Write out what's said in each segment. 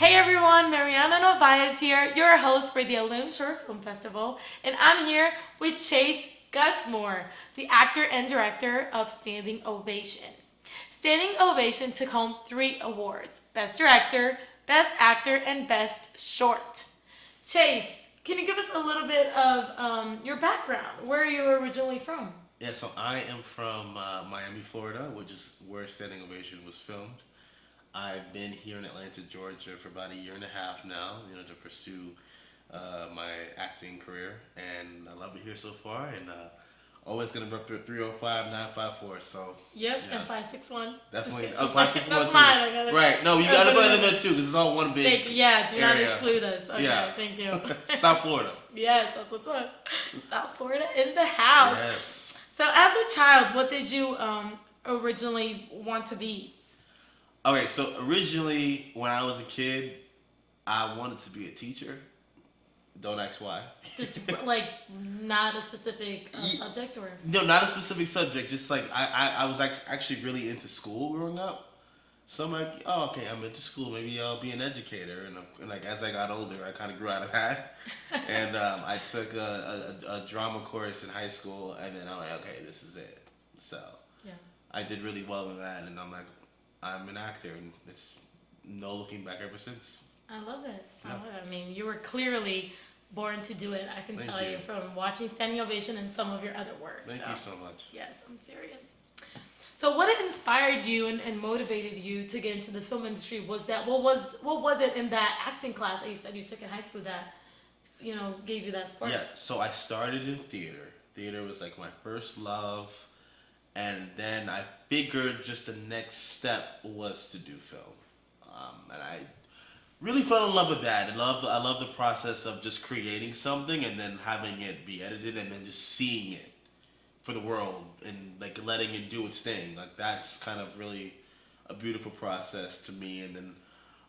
Hey everyone, Mariana Novaes here, your host for the Illume Short Film Festival, and I'm here with Chase Gutzmore, the actor and director of Standing Ovation. Standing Ovation took home 3 awards: Best Director, Best Actor, and Best Short. Chase, can you give us a little bit of your background? Where are you originally from? Yeah, so I am from Miami, Florida, which is where Standing Ovation was filmed. I've been here in Atlanta, Georgia for about a year and a half now, to pursue my acting career. And I love it here so far. And always going to rep through 305-954. So, Yep, yeah, and 561. definitely. Just Oh, kidding. 561 That's too. mine. I gotta, Right. No, you got to put it in there too because it's all one big yeah, do not area. exclude us. Okay, Yeah. thank you. South Florida. Yes, that's what's up. South Florida in the house. Yes. So, as a child, what did you originally want to be? Okay, so originally when I was a kid, I wanted to be a teacher. Don't ask why. Just like not a specific subject, or No, not a specific subject. Just like I was actually really into school growing up. So I'm like, oh, okay, I'm into school. Maybe I'll be an educator. And like as I got older, I kind of grew out of that. And I took a drama course in high school, and then I'm like, okay, this is it. So yeah, I did really well in that, and I'm like, I'm an actor, and it's no looking back ever since. I love it. Yeah. I love it. I mean, you were clearly born to do it. I can Thank tell you. you from watching Standing Ovation and some of your other work. Thank you so much. Yes, I'm serious. So what inspired you and motivated you to get into the film industry? Was that what was it in that acting class that you said you took in high school that gave you that spark? Yeah, so I started in theater. Theater was like my first love, and then I figured just the next step was to do film, and I really fell in love with that. I love the process of just creating something and then having it be edited and then just seeing it for the world and like letting it do its thing. Like that's kind of really a beautiful process to me. And then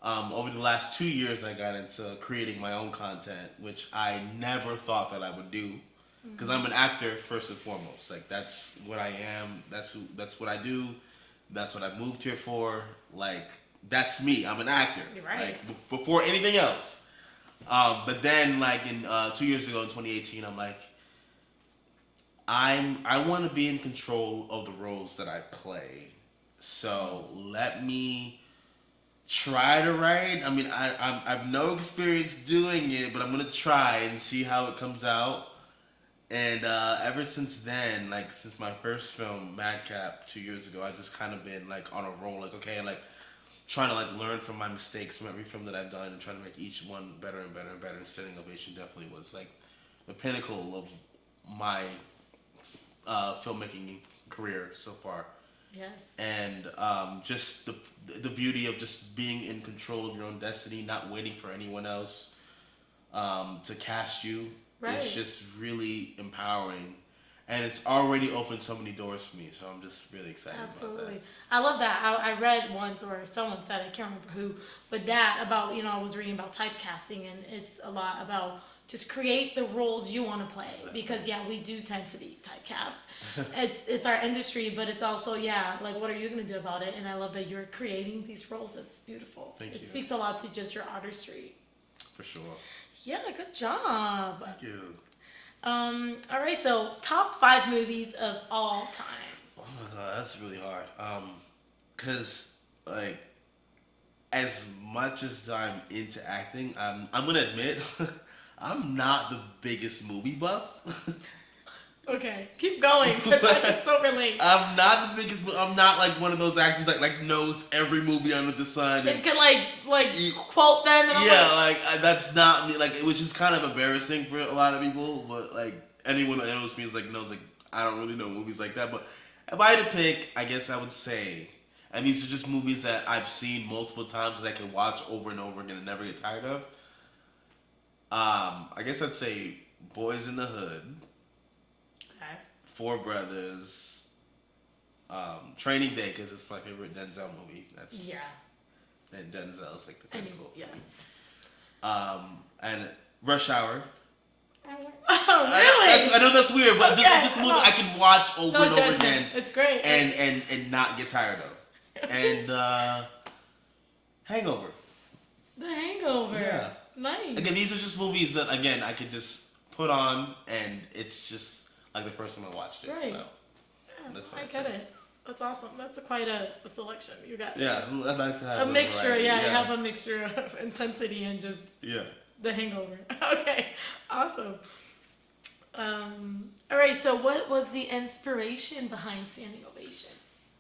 over the last 2 years, I got into creating my own content, which I never thought that I would do. Because I'm an actor first and foremost. Like that's what I am. That's what I do. That's what I moved here for. Like that's me. I'm an actor. You're right. Like before anything else. But then like in 2 years ago in 2018, I'm like, I want to be in control of the roles that I play. So let me try to write. I mean, I've no experience doing it, but I'm gonna try and see how it comes out. And ever since then, like since my first film, Madcap, 2 years ago, I just kind of been like on a roll. Like okay, like trying to like learn from my mistakes from every film that I've done and trying to make each one better and better and better. And Standing Ovation definitely was like the pinnacle of my filmmaking career so far. Yes. And just the beauty of just being in control of your own destiny, not waiting for anyone else to cast you. Right. It's just really empowering, and it's already opened so many doors for me. So I'm just really excited Absolutely. about that. I love that. I read once, or someone said, I can't remember who, but that about, I was reading about typecasting, and it's a lot about just create the roles you want to play. Exactly. Because, yeah, we do tend to be typecast. It's our industry, but it's also, yeah, like, what are you going to do about it? And I love that you're creating these roles. It's beautiful. Thank It you. speaks a lot to just your artistry. For sure. Yeah, good job. Thank you. All right, so top 5 movies of all time. Oh my god, that's really hard. Cause like, as much as I'm into acting, I'm gonna admit, I'm not the biggest movie buff. Okay, keep going, because I can so relate. I'm not the biggest. I'm not like one of those actors that like knows every movie under the sun. And can like quote them. And Yeah, that's not me. Like, which is kind of embarrassing for a lot of people. But like anyone that knows me is like knows like I don't really know movies like that. But if I had to pick, I guess I would say, and these are just movies that I've seen multiple times that I can watch over and over again and never get tired of. I guess I'd say Boys in the Hood. Okay. Four Brothers, Training Day, because it's my favorite Denzel movie. That's Yeah. And Denzel is like the pinnacle. Yeah. And Rush Hour. Oh, really? I know that's weird, but Okay, it's just a movie I can watch over No and over judgment. again. It's great. And not get tired of. And Hangover. The Hangover. Yeah. Nice. Again, these are just movies that, again, I could just put on and it's just like the first time I watched it. Right. So Yeah, that's what I I'd get say. it. That's awesome. That's quite a selection you got. Yeah, I'd like to have A mixture, variety. yeah, you have a mixture of intensity and just The Hangover. Okay, awesome. All right, so what was the inspiration behind Standing Ovation?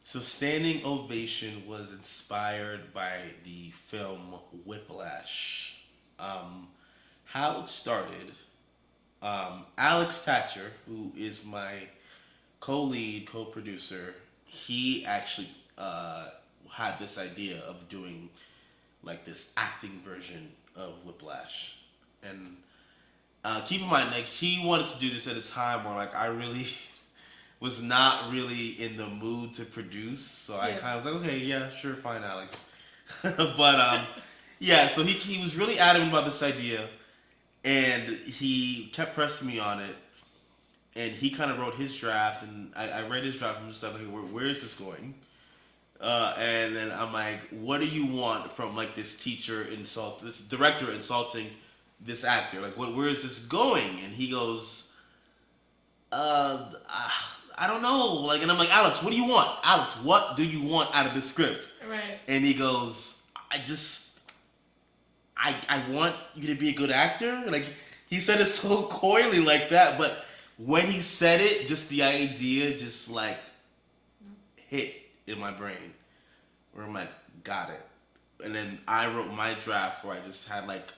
So Standing Ovation was inspired by the film Whiplash. How it started, Alex Thatcher, who is my co-lead, co-producer, he actually had this idea of doing like this acting version of Whiplash. And keep in mind, like he wanted to do this at a time where like I really was not really in the mood to produce, so I kind of was like, okay, yeah, sure, fine, Alex. But yeah, so he was really adamant about this idea, and he kept pressing me on it, and he kind of wrote his draft, and I read his draft, and I'm just like, okay, where is this going? And then I'm like, what do you want from like this this director insulting this actor? Like, where is this going? And he goes, I don't know. Like, and I'm like, Alex, what do you want? Alex, what do you want out of this script? Right. And he goes, I want you to be a good actor. Like, he said it so coyly like that, but when he said it, just the idea just like hit in my brain, where I'm like, got it. And then I wrote my draft where I just had like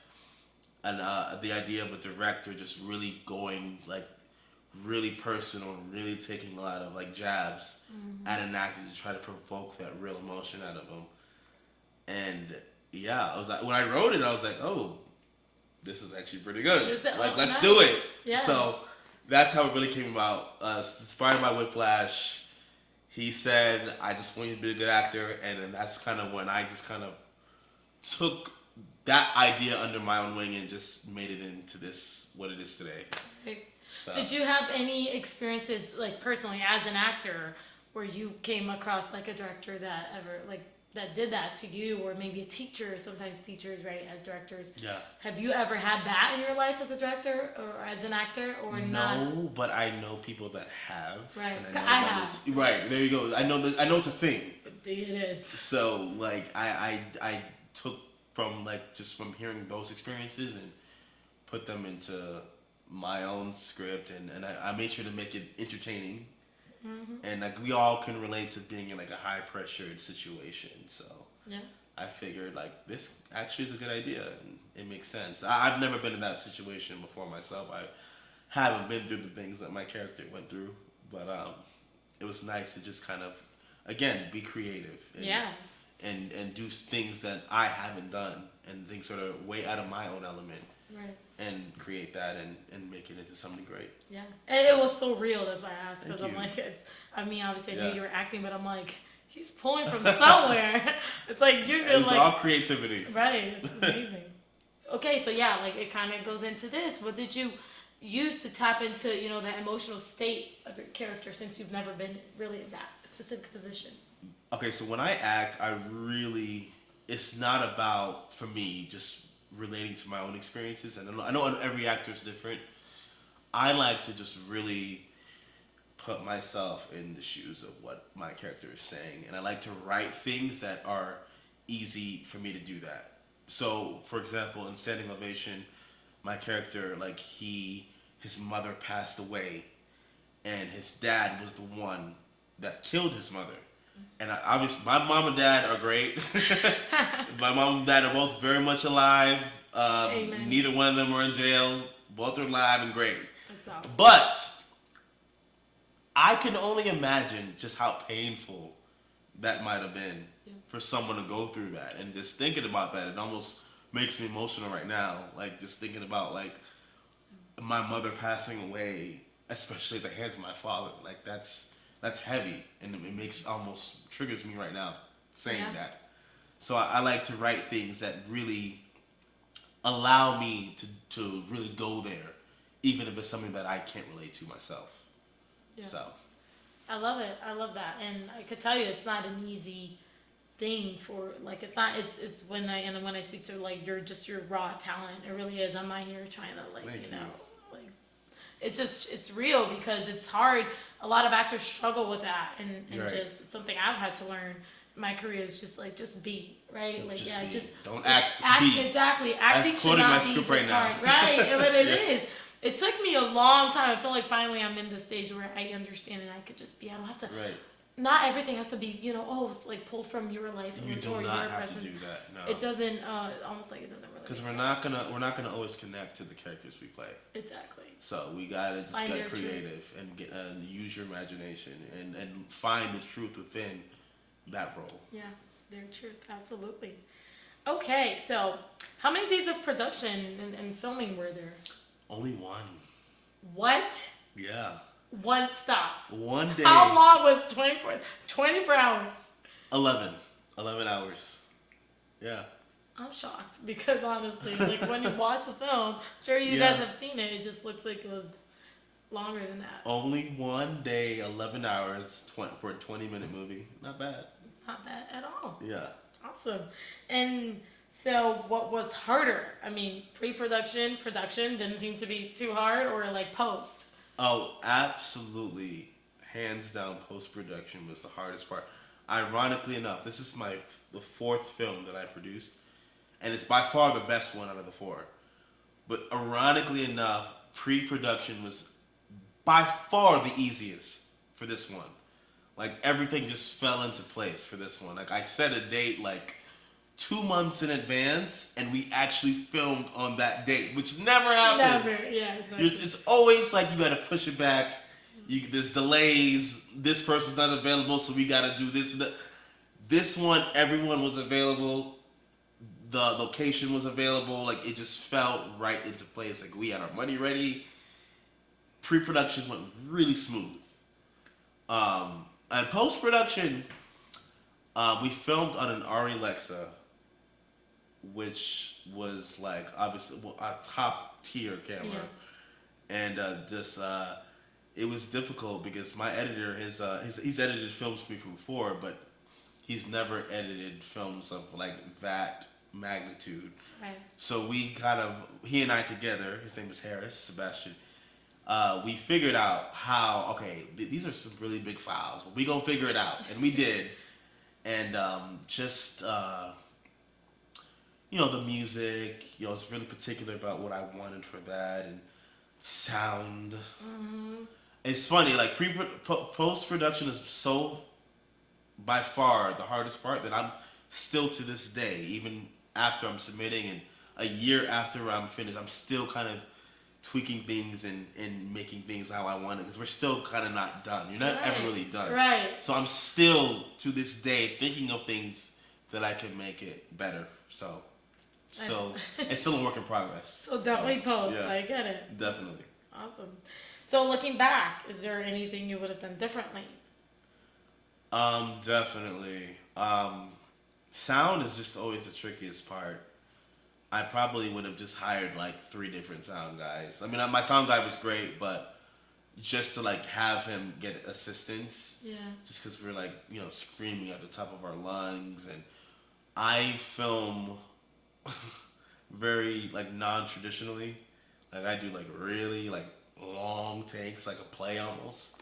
the idea of a director just really going like really personal, really taking a lot of like jabs at an actor to try to provoke that real emotion out of him. And yeah, I was like, when I wrote it, I was like, oh, this is actually pretty good. Like, let's do it. Yeah. So that's how it really came about. Inspired by Whiplash. He said, I just want you to be a good actor. And then that's kind of when I just kind of took that idea under my own wing and just made it into what it is today. Right. So. Did you have any experiences, like personally as an actor, where you came across like a director that did that to you, or maybe a teacher? Sometimes teachers, right, as directors. Yeah. Have you ever had that in your life as a director or as an actor, or not? No, but I know people that have. Right. And I have. Right. There you go. I know it's a thing. It is. So like I took from like just from hearing those experiences and put them into my own script, and I made sure to make it entertaining. And like we all can relate to being in like a high pressured situation, so yeah, I figured like this actually is a good idea and it makes sense. I've never been in that situation before myself. I haven't been through the things that my character went through, but it was nice to just kind of again be creative and do things that I haven't done and things sort of way out of my own element. Right. And create that and make it into something great. Yeah. And it was so real, that's why I asked, because I'm like, obviously I knew you were acting, but I'm like, he's pulling from somewhere. It's like, you're It's like, all creativity. Right, it's amazing. Okay, so yeah, like it kind of goes into this. What did you use to tap into, the emotional state of your character, since you've never been really in that specific position? Okay, so when I act, it's not about, for me, just relating to my own experiences, and I know every actor is different. I like to just really put myself in the shoes of what my character is saying, and I like to write things that are easy for me to do that. So, for example, in Standing Ovation, my character, like his mother passed away, and his dad was the one that killed his mother. And obviously, my mom and dad are great. My mom and dad are both very much alive. Neither one of them are in jail. Both are alive and great. That's awesome. But I can only imagine just how painful that might have been for someone to go through that. And just thinking about that, it almost makes me emotional right now. Like, just thinking about, like, my mother passing away, especially at the hands of my father. Like, that's heavy, and it almost triggers me right now saying that. So I like to write things that really allow me to really go there, even if it's something that I can't relate to myself. Yeah. So I love it. I love that, and I could tell you it's not an easy thing for like it's not it's when I speak to like your raw talent. It really is. I'm not here trying to like Thank you you. know like it's real because it's hard. A lot of actors struggle with that, and Right. just it's something I've had to learn. My career is just like just be right, like Just yeah, be. just Don't just act. Be. exactly. Acting That's should quoting my not be script this right now. hard, right? But it Yeah. is. It took me a long time. I feel like finally I'm in the stage where I understand and I could just be. I don't have to. Right. Not everything has to be it's like pulled from your life You do or your not have to presence. do that. No. It doesn't. Almost like it doesn't really. Because make we're not gonna always connect to the characters we play. Exactly. So we gotta just Find get your creative and get use your imagination and find the truth within that role. Yeah, very true. Absolutely. Okay, so how many days of production and filming were there? Only one. What? Yeah. One stop. One day. How long was 24 hours? 11. 11 hours. Yeah. I'm shocked because honestly, like when you watch the film, sure you Yeah. guys have seen it. It just looks like it was longer than that. Only one day, 11 hours for a 20-minute movie. Not bad. Not bad at all. Yeah. Awesome. And so, what was harder? I mean, pre-production, production didn't seem to be too hard, or like post. Oh, absolutely. Hands down, post-production was the hardest part. Ironically enough, this is the fourth film that I produced, and it's by far the best one out of the four. But ironically enough, pre-production was by far the easiest for this one. Like everything just fell into place for this one. Like I set a date like 2 months in advance, and we actually filmed on that date, which never happens. Never, yeah, exactly. It's always like you gotta push it back. There's delays. This person's not available, so we gotta do this. This one, everyone was available. The location was available. Like it just fell right into place. Like we had our money ready. Pre-production went really smooth. And post-production, we filmed on an Arri Alexa, which was like obviously a top tier camera, and it was difficult because my editor he's edited films for me from before, but he's never edited films of like that magnitude. Right. So he and I together, his name is Sebastian. We figured out how, okay, these are some really big files, but we gonna figure it out. And we did. And the music, I was really particular about what I wanted for that, and sound. Mm-hmm. It's funny, like post-production is so, by far, the hardest part that I'm still to this day, even after I'm submitting and a year after I'm finished, I'm still kind of tweaking things and making things how I want it, because we're still kind of not done. You're not ever really done. Right. So I'm still, to this day, thinking of things that I can make it better. So, it's still a work in progress. So definitely post. Yeah. I get it. Definitely. Awesome. So looking back, is there anything you would have done differently? Definitely. Sound is just always the trickiest part. I probably would have just hired like 3 different sound guys. I mean, my sound guy was great, but just to like have him get assistance. Yeah. Just because we're like, screaming at the top of our lungs, and I film very like non-traditionally. Like I do like really like long takes, like a play almost.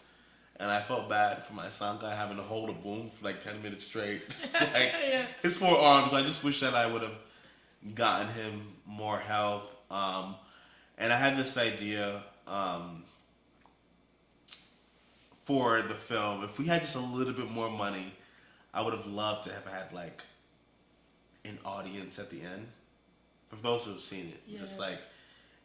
And I felt bad for my sound guy having to hold a boom for like 10 minutes straight. Like Yeah. his 4 arms. I just wish that I would have gotten him more help. And I had this idea for the film. If we had just a little bit more money, I would have loved to have had like an audience at the end. For those who have seen it, Yes. just like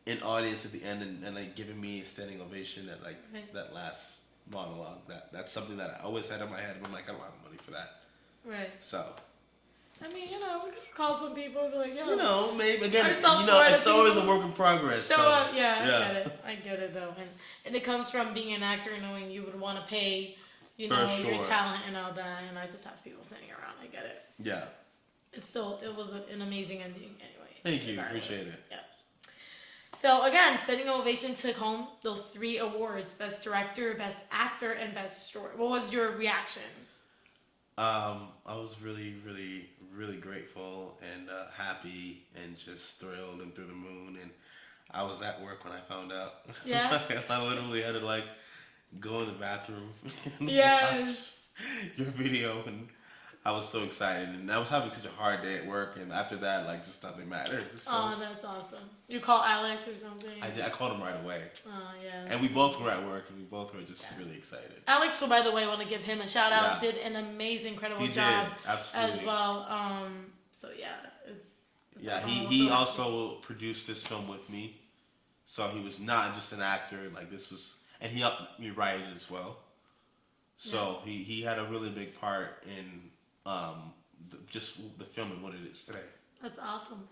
an audience at the end, and like giving me a standing ovation at like Right. that last monologue. That's something that I always had in my head, but I'm like, I don't have the money for that. Right. So, I mean, we could call some people and be like, yo. maybe again, Ourselves it's for the always a people. work in progress. Show so, up, yeah. I get it though, and it comes from being an actor, knowing you would want to pay, For your sure. talent and all that, and I just have people sitting around. I get it. Yeah. It was an amazing ending anyway. Thank you. regardless. Appreciate it. Yeah. So again, Standing Ovation took home those 3 awards: Best Director, Best Actor, and Best Story. What was your reaction? I was really, really, really grateful and happy and just thrilled and through the moon. And I was at work when I found out. Yeah. I literally had to like go in the bathroom and watch Yes. your video, and I was so excited. And I was having such a hard day at work, and after that, like just nothing mattered. So Oh, that's awesome. You call Alex or something? I did. I called him right away, Oh, yeah. and we both were at work, and we both were just really excited. Alex, who by the way, want to give him a shout out, Yeah. did an amazing, incredible He did job absolutely. as well. So yeah, it's Yeah, awesome. he also produced this film with me, so he was not just an actor. Like this was, and he helped me write it as well. So he had a really big part in just the film and what it is today. That's awesome.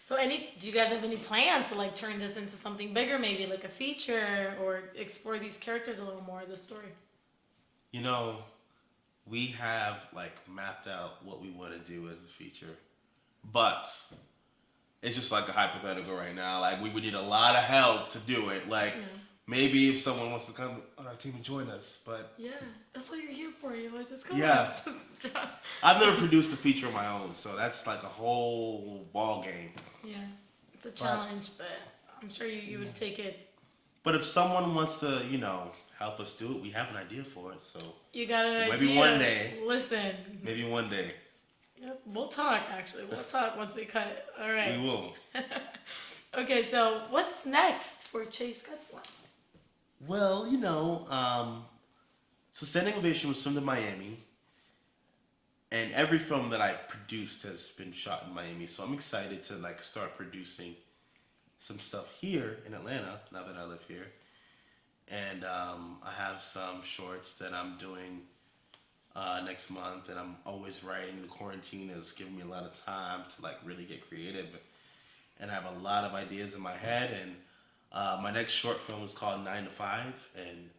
So do you guys have any plans to like turn this into something bigger, maybe like a feature, or explore these characters a little more of the story? You know, we have like mapped out what we want to do as a feature, but it's just like a hypothetical right now. Like we would need a lot of help to do it. Like maybe if someone wants to come on our team and join us, but Yeah, that's what you're here for. You know, just come Yeah. on. Just drop. I've never produced a feature of my own, so that's like a whole ball game. Yeah, it's a challenge, but I'm sure you would take it. But if someone wants to, help us do it, we have an idea for it. So You got an maybe idea. one day. Listen. Maybe one day Yep, we'll talk. Actually, we'll talk once we cut it. All right. we will. Okay, so what's next for Chase Gutzmore? Well, so Standing Ovation was filmed in Miami, and every film that I produced has been shot in Miami. So I'm excited to like start producing some stuff here in Atlanta now that I live here. And I have some shorts that I'm doing next month, and I'm always writing. The quarantine has given me a lot of time to like really get creative, and I have a lot of ideas in my head. And my next short film is called 9 to 5, and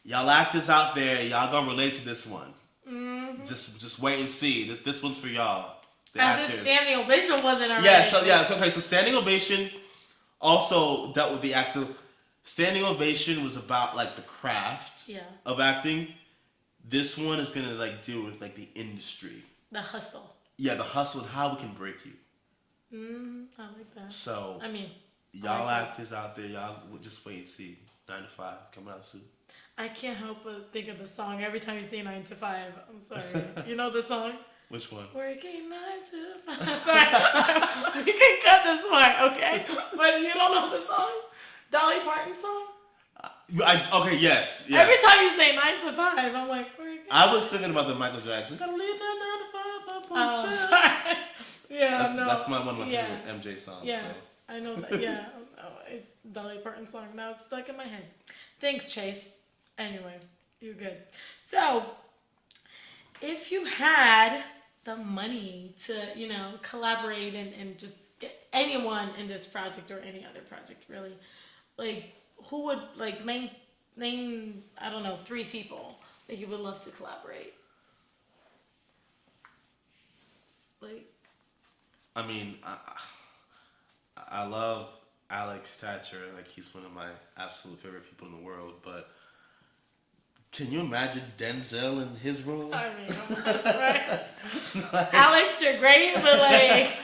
y'all actors out there, y'all gonna relate to this one. Mm-hmm. Just wait and see. This one's for y'all, the As actors. if Standing Ovation wasn't already. Yeah. Okay. So Standing Ovation also dealt with the actor. Standing Ovation was about like the craft of acting. This one is gonna like deal with like the industry. The hustle. Yeah, the hustle and how we can break you. I like that. So I mean, y'all like actors out there, y'all just wait and see. 9 to 5 coming out soon. I can't help but think of the song every time you say 9 to 5. I'm sorry. You know the song? Which one? Working 9 to 5. Sorry. We can cut this part, okay? But you don't know the song? Dolly Parton song? Okay, yes. Yeah. Every time you say 9 to 5, I'm like, working. I was thinking about the Michael Jackson. Gotta leave that 9 to 5 up on Oh, shit. sorry. Yeah, That's one of my Yeah. favorite MJ songs. Yeah, So. I know that. Yeah, it's Dolly Parton song. Now it's stuck in my head. Thanks, Chase. Anyway, you're good. So, if you had the money to, collaborate and just get anyone in this project or any other project, really, like, who would, like, name, I don't know, 3 people that you would love to collaborate? Like, I mean, I love Alex Thatcher. Like, he's one of my absolute favorite people in the world. But can you imagine Denzel in his role? I mean, right? Alex, you're great, but like,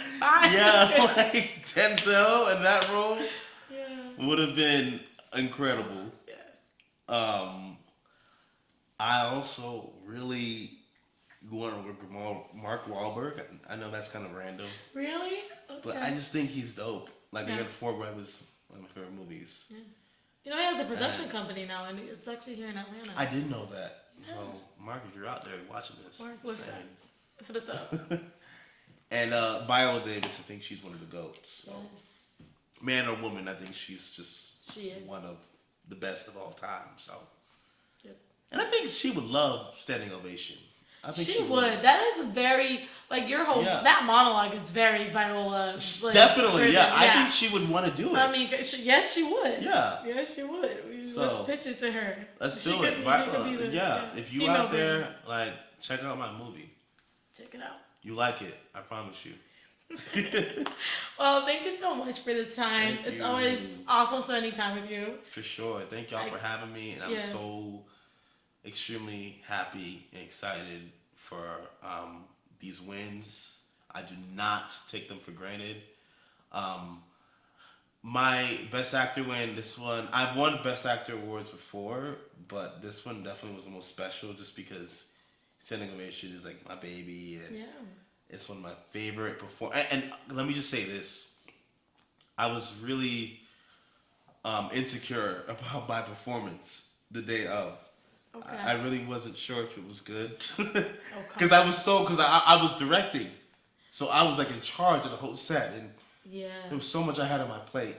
yeah, like Denzel in that role yeah. would have been incredible. Yeah. I also really want to work with Mark Wahlberg. I know that's kind of random, Really? Okay. but I just think he's dope. Like, Yeah. Again, Fort Bragg was one of my favorite movies. Yeah. He has a production company now, and it's actually here in Atlanta. I didn't know that. Yeah. So, Mark, if you're out there watching this, Mark, what's saying. up? Hit us up. And Viola Davis, I think she's one of the GOATs. So. Yes. Man or woman, I think she's just She is. one of the best of all time. So. Yep. And I think she would love Standing Ovation. I think She would. That is very, like, your whole, that monologue is very Viola. Like, definitely, driven. yeah. I think she would want to do it. I mean, yes, she would. Yeah. Yes, she would. Let's pitch it to her. Let's She do could- it. she could be the- If you female out there, version. like, check out my movie. Check it out. You like it. I promise you. Well, thank you so much for the time. Thank It's you. always awesome spending time with you. For sure. Thank y'all for having me. And I'm Yes. so extremely happy and excited for these wins. I do not take them for granted. Um, my Best Actor win, this one, I've won Best Actor awards before, but this one definitely was the most special just because Standing Ovation is like my baby, and Yeah. it's one of my favorite And let me just say this: I was really insecure about my performance the day of. Okay. I really wasn't sure if it was good Okay. because I was directing, so I was like in charge of the whole set, and Yeah. there was so much I had on my plate,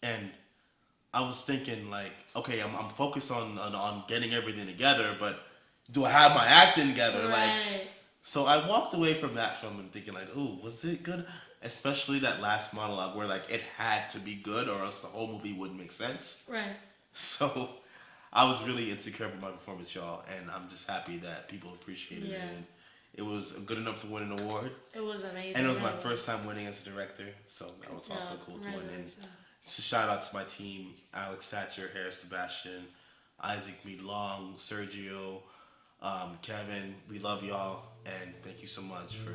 and I was thinking like, okay, I'm focused on getting everything together, but do I have my acting together? Like, Right. so I walked away from that film and thinking like, ooh, was it good? Especially that last monologue where like it had to be good or else the whole movie wouldn't make sense. Right. So I was really insecure with my performance, y'all, and I'm just happy that people appreciated Yeah. it. And it was good enough to win an award. It was amazing. And it was my really. first time winning as a director, so that was also Yeah, cool to win. And congratulations. just a shout out to my team: Alex Thatcher, Harris Sebastian, Isaac Mead Long, Sergio, Kevin. We love y'all, and thank you so much for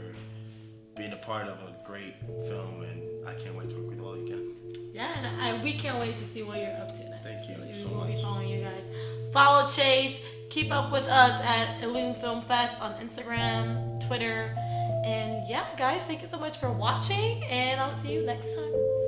being a part of a great film. And I can't wait to work with all you again. Yeah, and we can't wait to see what you're up to next. Thank you We so will be much. following you guys. Follow Chase. Keep up with us at Illume Film Fest on Instagram, Twitter. And yeah, guys, thank you so much for watching, and I'll see you next time.